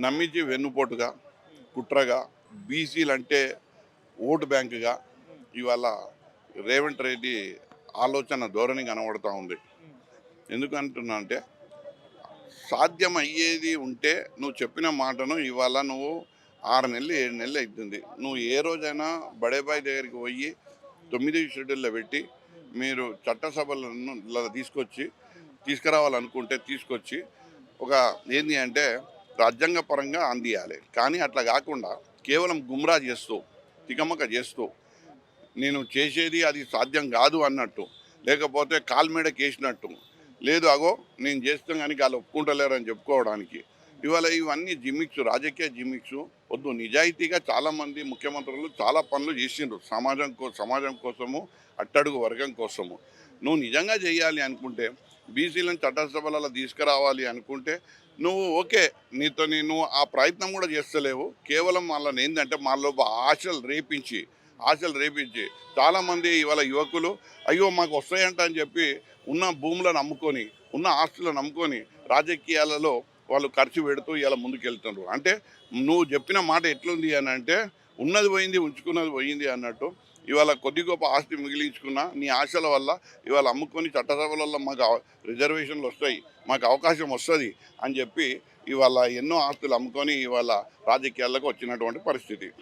నమ్మించి వెన్నుపోటుగా కుట్రగా బీసీలంటే ఓటు బ్యాంకుగా ఇవాళ రేవంత్ రెడ్డి ఆలోచన ధోరణి కనబడుతూ ఉంది. ఎందుకంటున్నా అంటే సాధ్యమయ్యేది ఉంటే నువ్వు చెప్పిన మాటను ఇవాళ నువ్వు 6 నెలలు 7 నెలలు అవుతుంది. నువ్వు ఏ రోజైనా బడేబాయి దగ్గరికి పోయి 9 షెడ్యూల్లో పెట్టి మీరు చట్టసభలను తీసుకురావాలనుకుంటే తీసుకొచ్చి ఒక ఏంది అంటే రాజ్యాంగ పరంగా అందియాలి. కానీ అట్లా కాకుండా కేవలం గుమ్రా చేస్తూ తికమక చేస్తూ నేను చేసేది అది సాధ్యం కాదు అన్నట్టు, లేకపోతే కాల్మేడకి వేసినట్టు, లేదు అగో నేను చేస్తాం కానీ వాళ్ళు ఒప్పుకుంటలేరని చెప్పుకోవడానికి ఇవాళ ఇవన్నీ జిమ్మిక్స్, రాజకీయ జిమ్మిక్స్ వద్దు. నిజాయితీగా చాలామంది ముఖ్యమంత్రులు చాలా పనులు చేసిండ్రు సమాజం కోసము, అట్టడుగు వర్గం కోసము. నువ్వు నిజంగా చేయాలి అనుకుంటే బీసీలను చట్టసభలలో తీసుకురావాలి అనుకుంటే నువ్వు ఓకే, నువ్వు ఆ ప్రయత్నం కూడా చేస్తలేవు. కేవలం వాళ్ళని ఏంటంటే మాలో ఆశలు రేపించి చాలామంది ఇవాళ యువకులు అయ్యో మాకు వస్తాయంట అని చెప్పి ఉన్న భూములను అమ్ముకొని ఉన్న ఆస్తులను అమ్ముకొని రాజకీయాలలో వాళ్ళు ఖర్చు పెడుతూ ఇలా ముందుకెళ్తున్నారు. అంటే నువ్వు చెప్పిన మాట ఎట్లుంది అని అంటే ఉన్నది పోయింది ఉంచుకున్నది పోయింది అన్నట్టు. ఇవాళ కొద్ది గొప్ప ఆస్తి మిగిలించుకున్న నీ ఆశల వల్ల ఇవాళ అమ్ముకొని చట్టసభలలో మాకు రిజర్వేషన్లు వస్తాయి, మాకు అవకాశం వస్తుంది అని చెప్పి ఇవాళ ఎన్నో ఆస్తులు అమ్ముకొని ఇవాళ రాజకీయాలకు వచ్చినటువంటి పరిస్థితి.